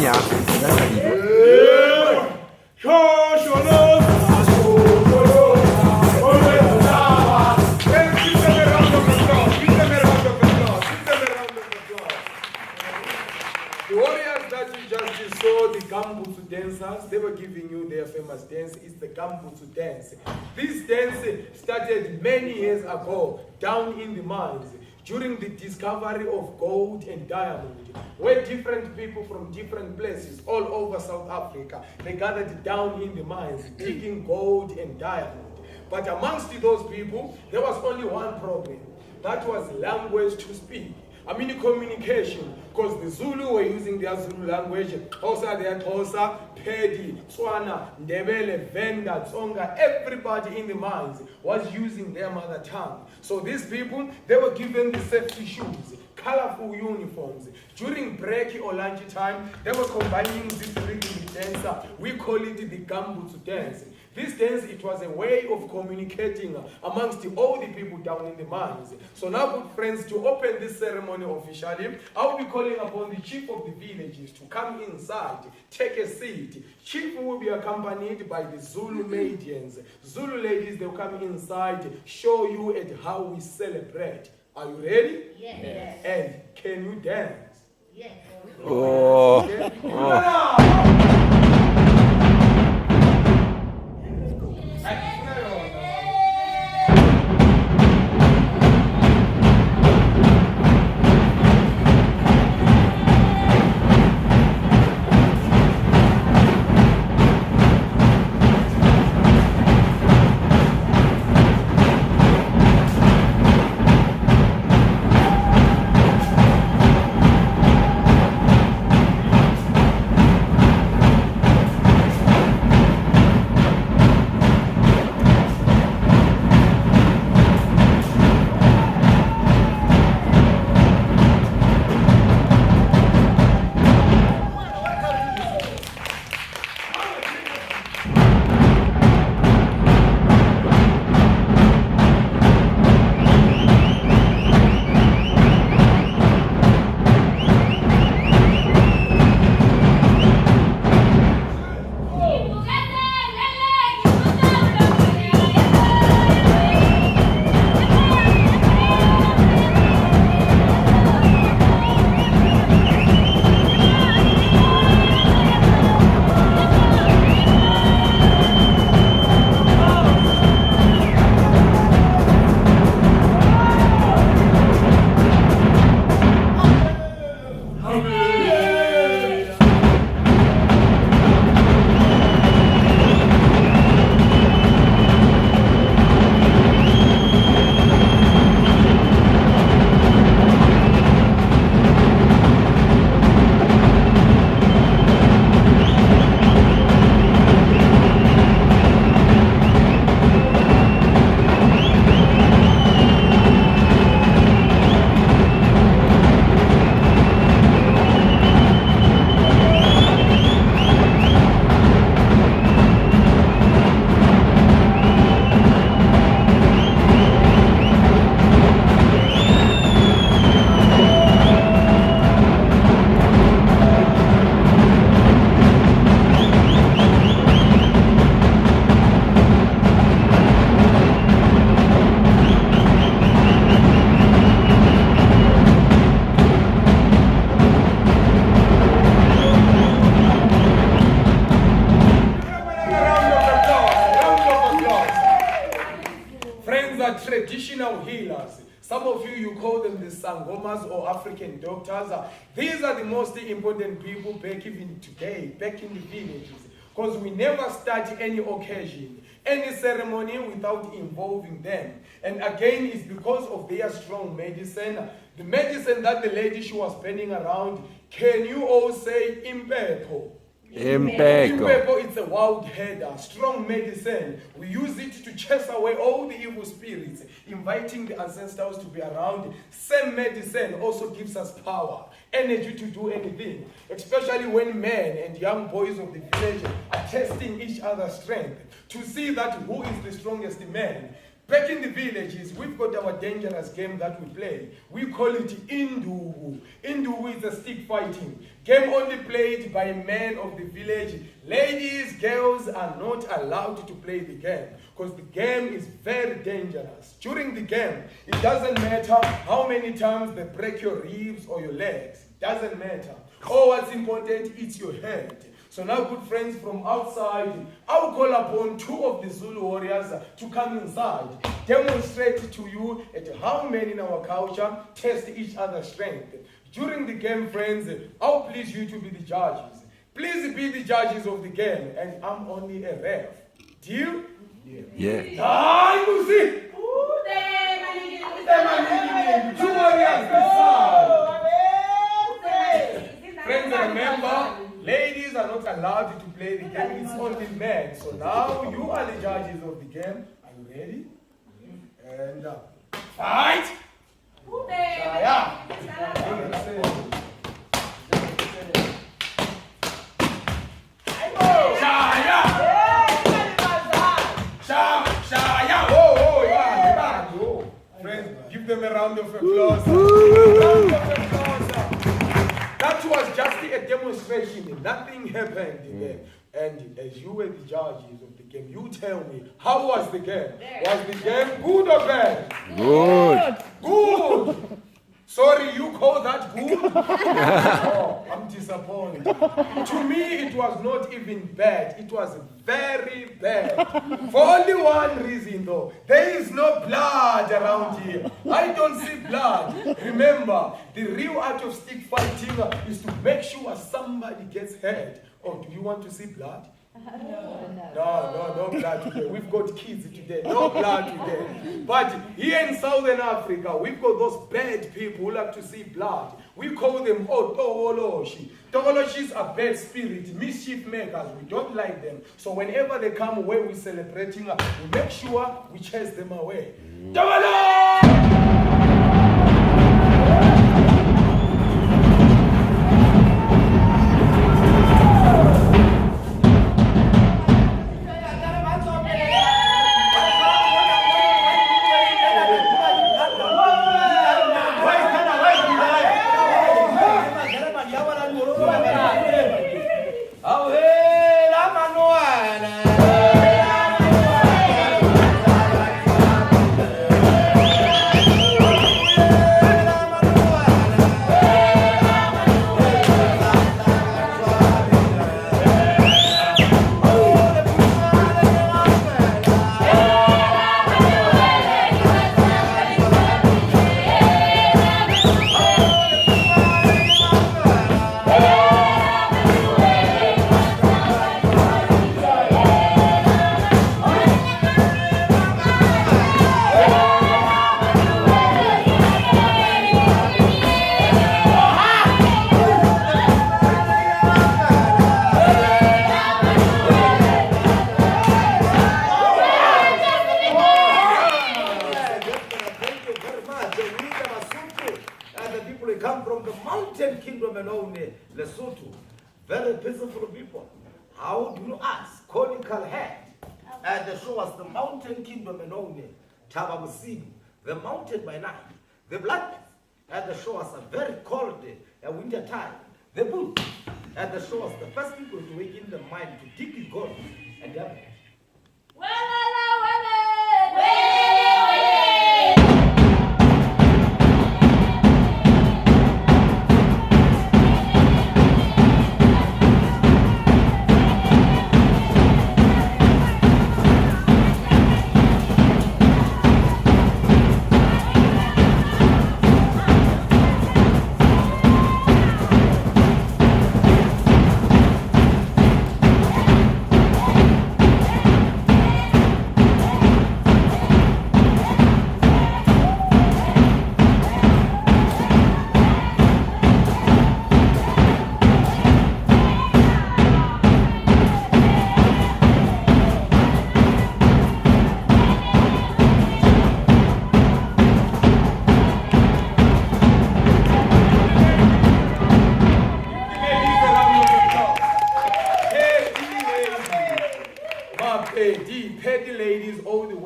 Kenya. The warriors that you just saw, the Gambutsu dancers, they were giving you their famous dance. It's the Gambutsu dance. This dance started many years ago down in the mines during the discovery of gold and diamond, where different people from different places all over South Africa, they gathered down in the mines digging gold and diamond. But amongst those people, there was only one problem. That was language to speak. I mean communication, because the Zulu were using their Zulu language, Xhosa their Xhosa, Pedi, Tswana, Ndebele, Venda, Tsonga, everybody in the mines was using their mother tongue. So these people, they were given the safety shoes, colorful uniforms. During break or lunch time, they were combining this rhythm dance. We call it the Gambutsu dance. This dance, it was a way of communicating amongst all the people down in the mines. So now, good friends, to open this ceremony officially, I will be calling upon the chief of the villages to come inside, take a seat. Chief will be accompanied by the Zulu maidens. Zulu ladies, they'll come inside, show you at how we celebrate. Are you ready? Yes. And can you dance? Yes. Oh. Okay. Oh. Traditional healers. Some of you call them the Sangomas or African doctors. These are the most important people back even today, back in the villages. Because we never start any occasion, any ceremony without involving them. And again, it's because of their strong medicine. The medicine that the lady she was burning around, can you all say Impepo? Impepo, it's a wild header, strong medicine. We use it to chase away all the evil spirits, inviting the ancestors to be around. Same medicine also gives us power, energy to do anything, especially when men and young boys of the village are testing each other's strength to see that who is the strongest man. Back in the villages, we've got our dangerous game that we play. We call it Indugu. Indugu it's a stick fighting. Game only played by men of the village. Ladies, girls are not allowed to play the game because the game is very dangerous. During the game, it doesn't matter how many times they break your ribs or your legs. It doesn't matter. All what's important is your head. So now, good friends, from outside, I will call upon two of the Zulu warriors to come inside, demonstrate to you at how men in our culture test each other's strength. During the game, friends, I'll please you to be the judges. Please be the judges of the game, and I'm only a ref. Deal? Yeah. Ah, you see? Two warriors decide. Friends, remember, ladies are not allowed to play the game. It's only men. So now you are the judges of the game. Are you ready? And fight! Shaya! Shaya! Oh, yeah. Friends, give them a round of applause. Round of applause. That was just a demonstration. Nothing happened. And as you were the judges of the game, you tell me, how was the game? Was the game good or bad? Good. Good. Sorry, you call that good? Oh, I'm disappointed. To me, it was not even bad. It was very bad. For only one reason, though. There is no blood around here. I don't see blood. Remember, the real art of stick fighting is to make sure somebody gets hurt. Oh, do you want to see blood? No blood today. We've got kids today. No blood today. But here in Southern Africa, we've got those bad people who like to see blood. We call them Togoloshi. Togoloshis are bad spirits, mischief makers. We don't like them. So whenever they come where we're celebrating, we make sure we chase them away. Togolo! Lesotho, very peaceful people. How do you ask? Conical head. And they show us the mountain kingdom and only Tabamusini, the mountain by night, the blackness, and they show us a very cold winter time, the bull, and they show us the first people to wake in the mind to dig gold and diamond.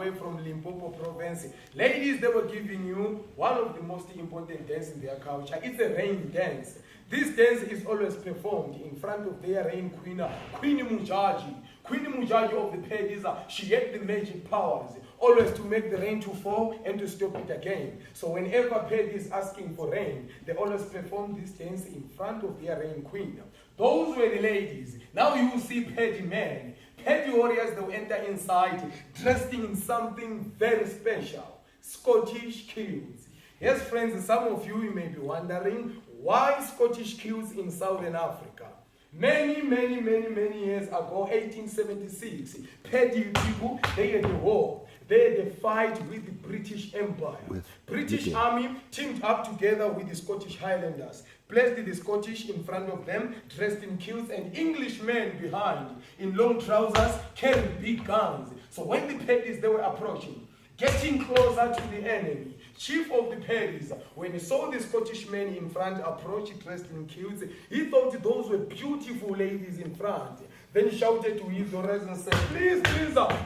away from Limpopo province. Ladies, they were giving you one of the most important dances in their culture. It's a rain dance. This dance is always performed in front of their rain queen, Queen Mujaji. Queen Mujaji of the Paddies, she had the magic powers, always to make the rain to fall and to stop it again. So whenever Paddy is asking for rain, they always perform this dance in front of their rain queen. Those were the ladies. Now you will see Paddy men. Paddy warriors, they will enter inside dressed in something very special. Scottish kilts. Yes, friends, some of you may be wondering, why Scottish kilts in Southern Africa? Many years ago, 1876, Paddy people, they had a war. They had a fight with the British Empire. British Army teamed up together with the Scottish Highlanders, placed the Scottish in front of them, dressed in kilts, and Englishmen behind, in long trousers, carrying big guns. So when the Paddies, they were approaching, getting closer to the enemy, chief of the Paddies, when he saw the Scottish men in front approach dressed in kilts, he thought those were beautiful ladies in front. Then he shouted to his warriors and said, please,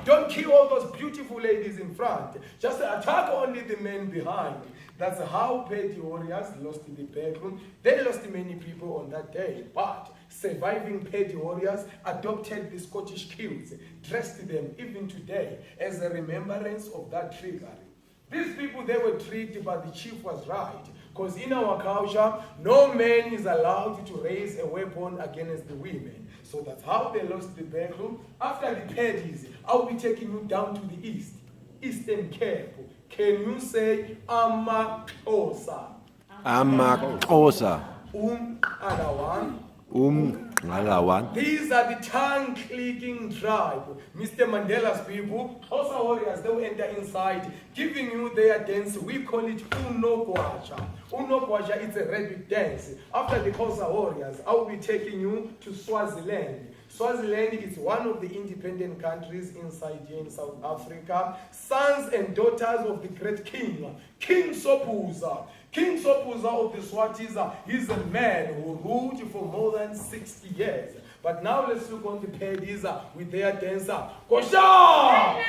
don't kill all those beautiful ladies in front. Just attack only the men behind. That's how Paddy warriors lost the battle. They lost many people on that day, but surviving Paddy warriors adopted the Scottish kilts, dressed them even today as a remembrance of that triggery. These people, they were tricked, but the chief was right. Because in our culture, no man is allowed to raise a weapon against the women. So that's how they lost the battle. After the Paddies, I'll be taking you down to the east, Eastern Cape. Can you say Amaxhosa? Amaxhosa. Other one. Ngalawan. These are the tongue-clicking tribe. Mr. Mandela's people, Xhosa warriors, they will enter inside, giving you their dance. We call it Unogwaja. Unogwaja, it's a rabbit dance. After the Xhosa warriors, I will be taking you to Swaziland. Swaziland is one of the independent countries inside here in South Africa. Sons and daughters of the great king, King Sobhuza. King Sobhuza of the Swatis, he's a man who ruled for more than 60 years. But now let's look on the Paddies with their dancer. Gosha!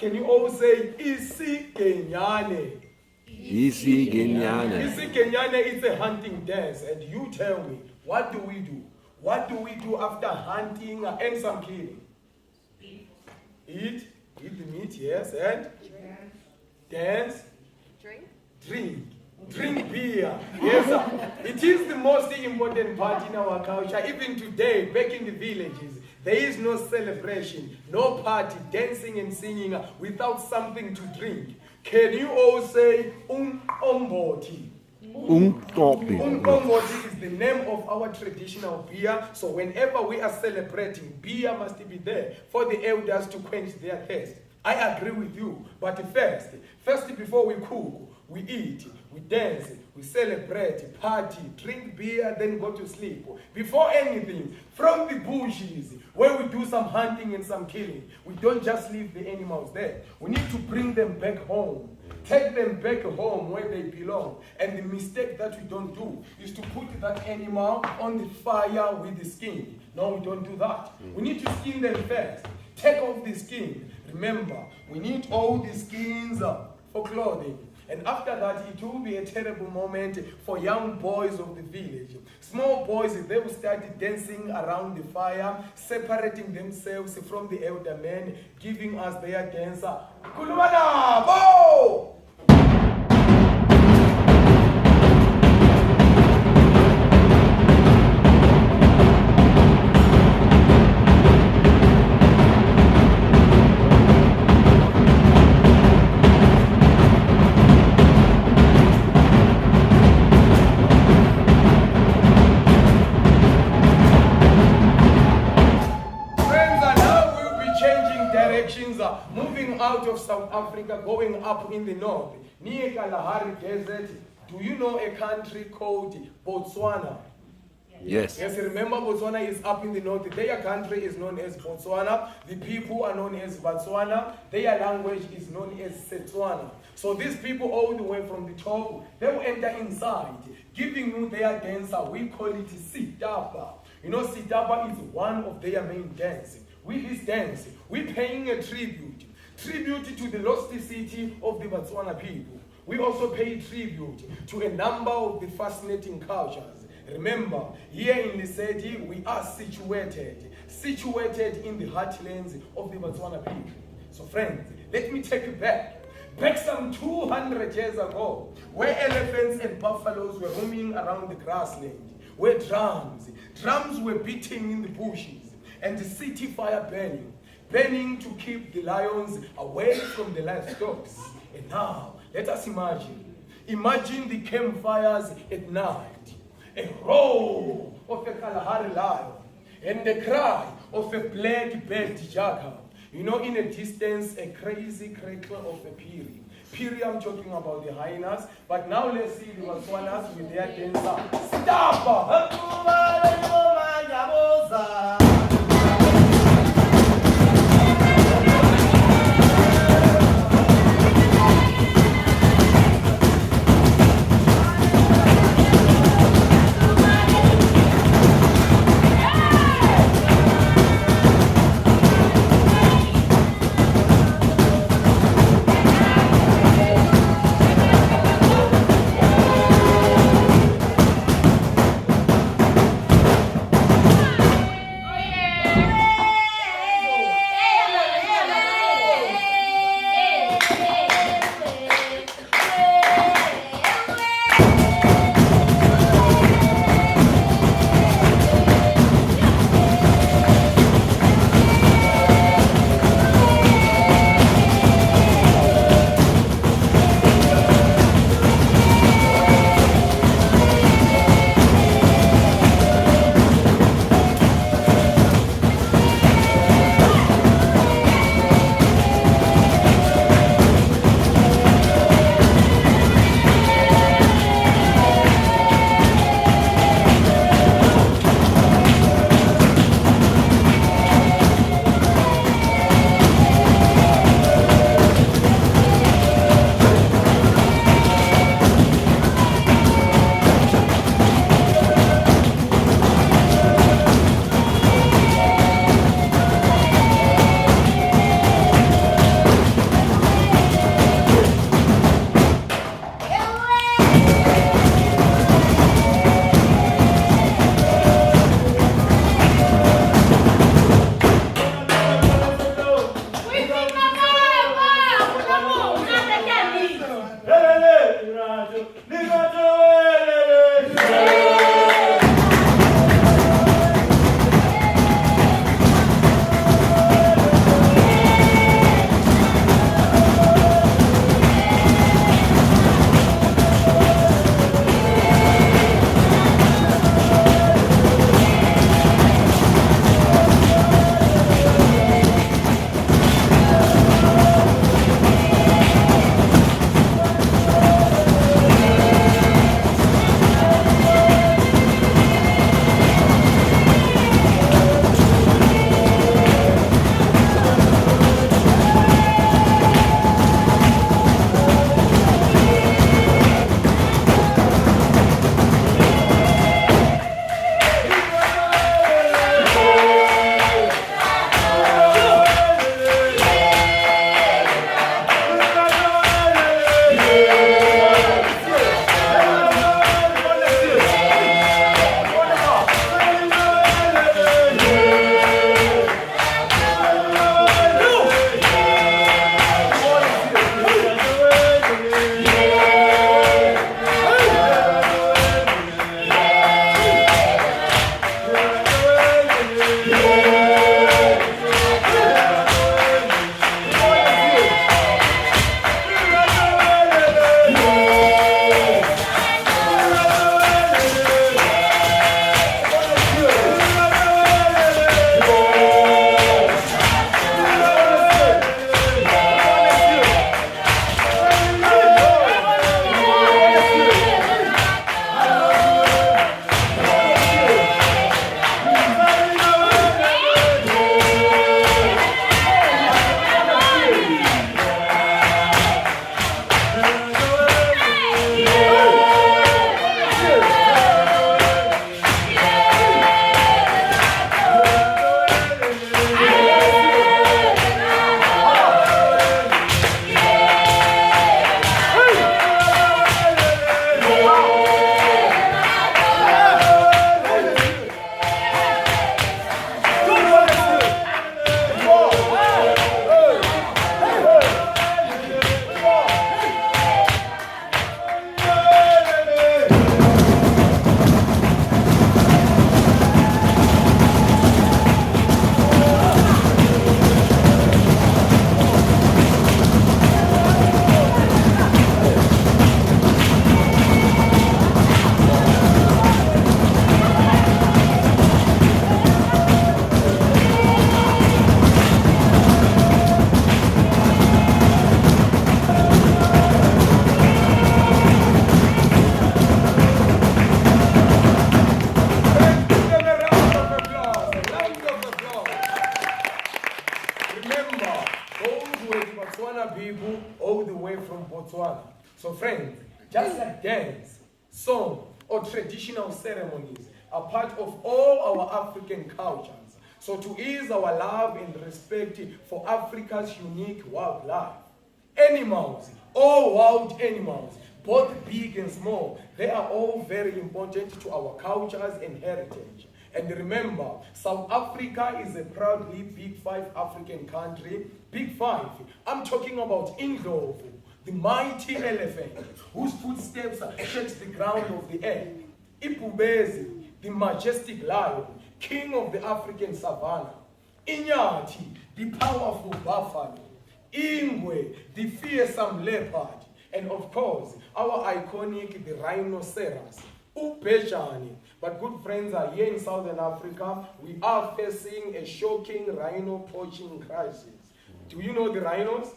can you all say isigenyane? Isigenyane. Isigenyane is a hunting dance, and you tell me, what do we do? What do we do after hunting and some killing? Eat the meat, yes, and dance, drink beer. Yes, sir. It is the most important part in our culture. Even today, back in the villages, there is no celebration, no party, dancing and singing without something to drink. Can you all say umboti? Umtopi. Umboti is the name of our traditional beer. So whenever we are celebrating, beer must be there for the elders to quench their thirst. I agree with you. But first before we cook, we eat, we dance, we celebrate, party, drink beer, then go to sleep. Before anything, from the bushes, where we do some hunting and some killing, we don't just leave the animals there. We need to bring them back home. Take them back home where they belong. And the mistake that we don't do is to put that animal on the fire with the skin. No, we don't do that. We need to skin them first. Take off the skin. Remember, we need all the skins for clothing. And after that, it will be a terrible moment for young boys of the village. Small boys, they will start dancing around the fire, separating themselves from the elder men, giving us their dancer. Kulumana, bo! Moving out of South Africa, going up in the north, near Kalahari Desert. Do you know a country called Botswana? Yes. Yes, remember Botswana is up in the north. Their country is known as Botswana. The people are known as Botswana. Their language is known as Setswana. So these people all the way from the top, they will enter inside, giving you their dancer. We call it Sitapa. You know, Sitapa is one of their main dances. With this dance, we're paying a tribute to the lost city of the Botswana people. We also pay tribute to a number of the fascinating cultures. Remember, here in Lesedi, we are situated in the heartlands of the Botswana people. So friends, let me take you back some 200 years ago, where elephants and buffaloes were roaming around the grassland, where drums were beating in the bushes, and the city fire burning to keep the lions away from the livestock. And now, let us imagine the campfires at night, a roar of a Kalahari lion, and the cry of a black-backed jackal. You know, in a distance, a crazy crackle of a piri. Piri, I'm talking about the hyenas. But now let's see the Botswanas with their dancer. Stop! So friends, just like dance, song, or traditional ceremonies are part of all our African cultures. So to ease our love and respect for Africa's unique wildlife, animals, all wild animals, both big and small, they are all very important to our cultures and heritage. And remember, South Africa is a proudly Big Five African country. Big Five, I'm talking about Indlovu, the mighty elephant, whose footsteps shakes the ground of the earth. Ipubezi, the majestic lion, king of the African savannah. Inyati, the powerful buffalo. Ingwe, the fearsome leopard. And of course, our iconic, the rhinoceros. Upejani. But good friends, are here in Southern Africa, we are facing a shocking rhino poaching crisis. Do you know the rhinos?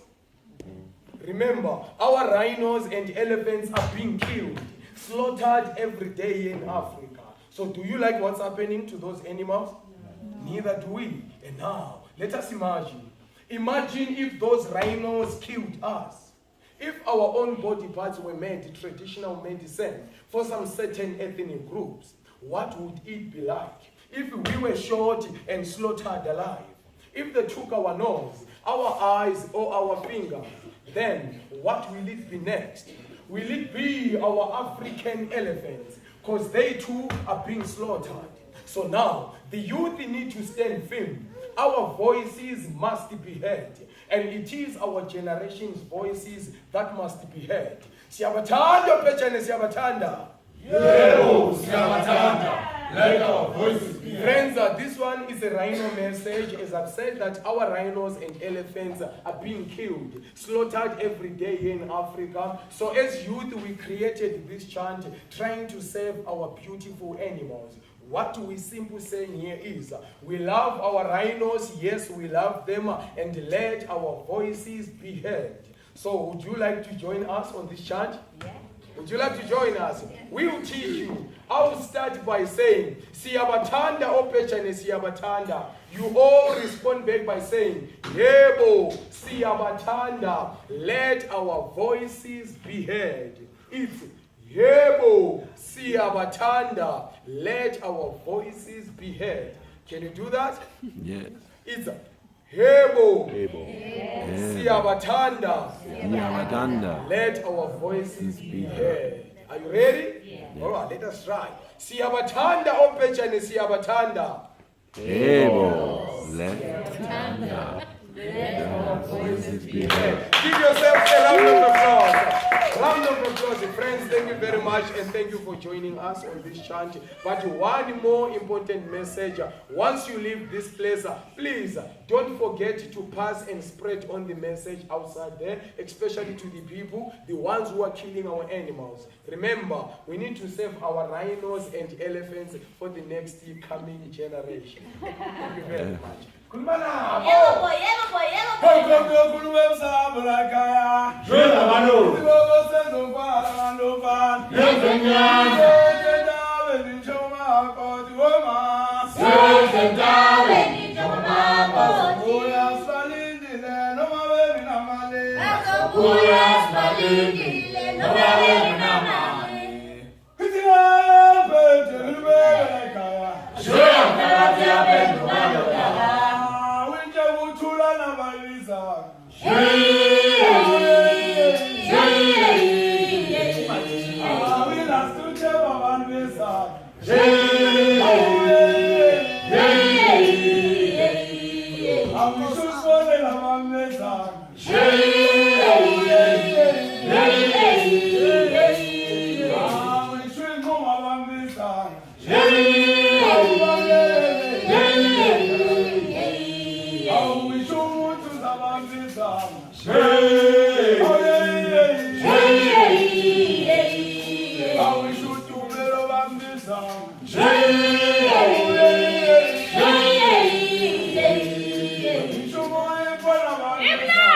Remember, our rhinos and elephants are being killed, slaughtered every day in Africa. So do you like what's happening to those animals? No. Neither do we. And now, let us imagine. Imagine if those rhinos killed us. If our own body parts were made traditional medicine for some certain ethnic groups, what would it be like? If we were shot and slaughtered alive, if they took our nose, our eyes, or our fingers, then what will it be next? Will it be our African elephants? Because they too are being slaughtered. So now, the youth need to stand firm. Our voices must be heard. And it is our generation's voices that must be heard. Siyabathanda ophetshane siyabathanda. Yebo, siyabathanda. Let our voices be heard. Friends, this one is a rhino message. As I've said that our rhinos and elephants are being killed, slaughtered every day here in Africa. So as youth, we created this chant trying to save our beautiful animals. What we simply saying here is, we love our rhinos, yes, we love them, and let our voices be heard. So would you like to join us on this chant? Yeah. Would you like to join us? We will teach you. I will start by saying, Siyabathanda ophetshane siyabathanda. You all respond back by saying, Yebo, siyabathanda. Let our voices be heard. It's Yebo, siyabathanda. Let our voices be heard. Can you do that? Yes. It's Yebo, Yes. siyabathanda. Siyabathanda. Let our voices be heard. Are you ready? Yeah. All right, let us try. Siyabathanda ophetshane siyabathanda. Yebo. Let our voices be heard. Give yourself a round of applause. Round of applause. Friends, thank you very much and thank you for joining us on this chant. But one more important message. Once you leave this place, please don't forget to pass and spread on the message outside there, especially to the people, the ones who are killing our animals. Remember, we need to save our rhinos and elephants for the next coming generation. Thank you very much. Khuluma nabo. Yebo boy, yebo boy, yebo boy. Khuluma emsamo la ekhaya. Jwela balo. Isibongo senzongwala ngandofana. Yezenyana. Sezendaweni njengomakoti woma. Sezendaweni njengomakoti. Uya sibalindile noma bebi namali. Uya sibalindile noma bebi namali. Ithi ngaphethe ngilibeke ekhaya. Jwela phakathi yaphenduka lodaba. Winje kuthula nabalizana. Awina suthe babantu besana. Awisho sibone labamezana. Awisho inqomo abambisana. Awisho umuntu zabambisana. Awisho utumelo bambisana. Awisho moye bona bambisana.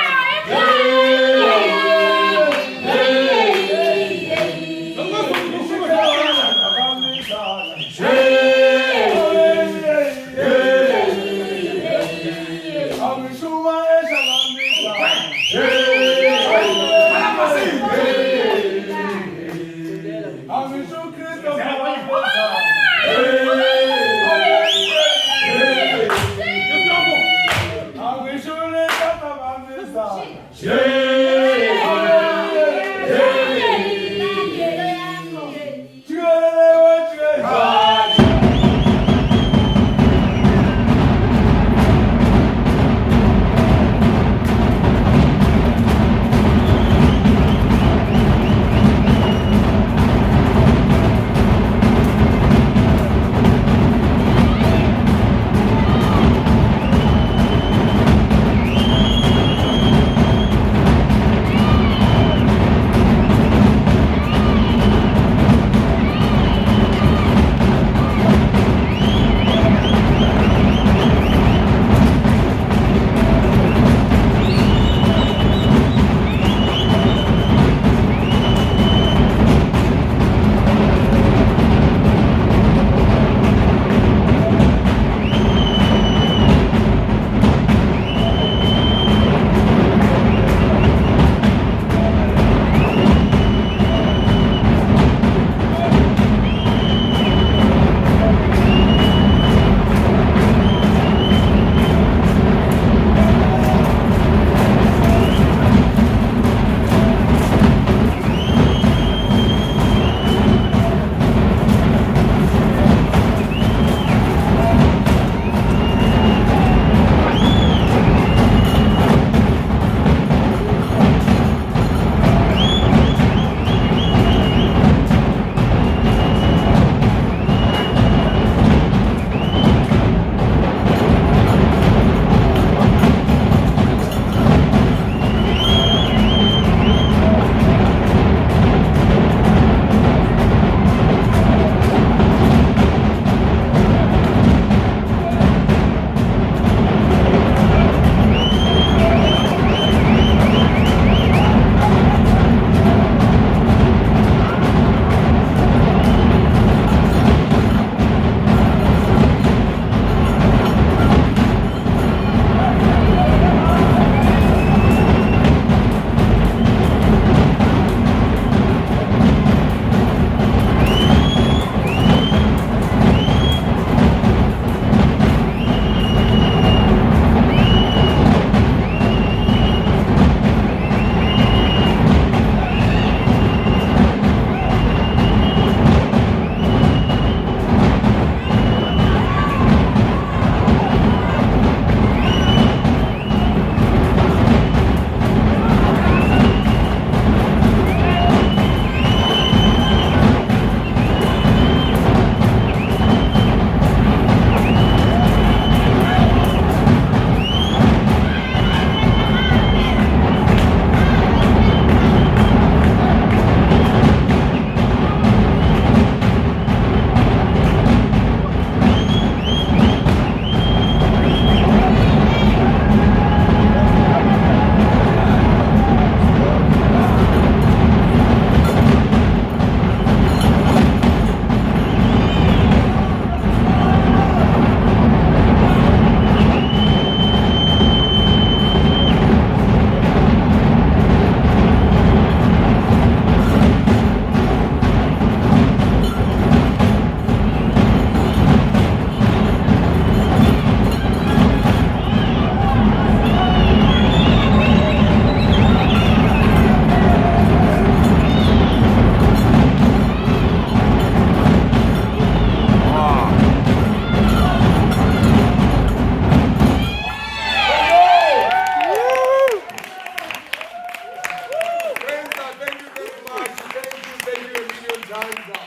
Zanza.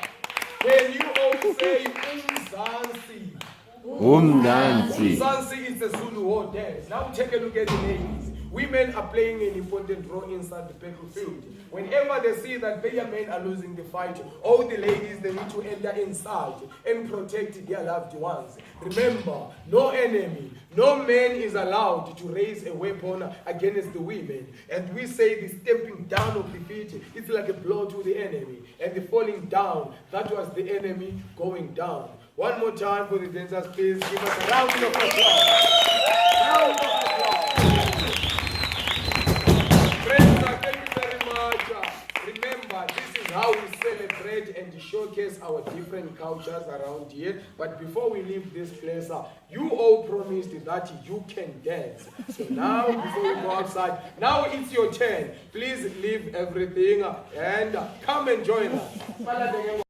Can you all say Umzansi? Umdansi. Umzansi is the Zulu war dance. Now take a look at the ladies. Women are playing an important role inside the battlefield. Whenever they see that their men are losing the fight, all the ladies, they need to enter inside and protect their loved ones. Remember, no enemy, no man is allowed to raise a weapon against the women. And we say the stamping down of the feet, it's like a blow to the enemy. And the falling down, that was the enemy going down. One more time for the dancers, please give us a round of applause. Round of applause. Friends, thank you very much. Remember, this is how we celebrate and showcase our different cultures around here. But before we leave this place, you all promised that you can dance. So now, before we go outside, now it's your turn. Please leave everything and come and join us.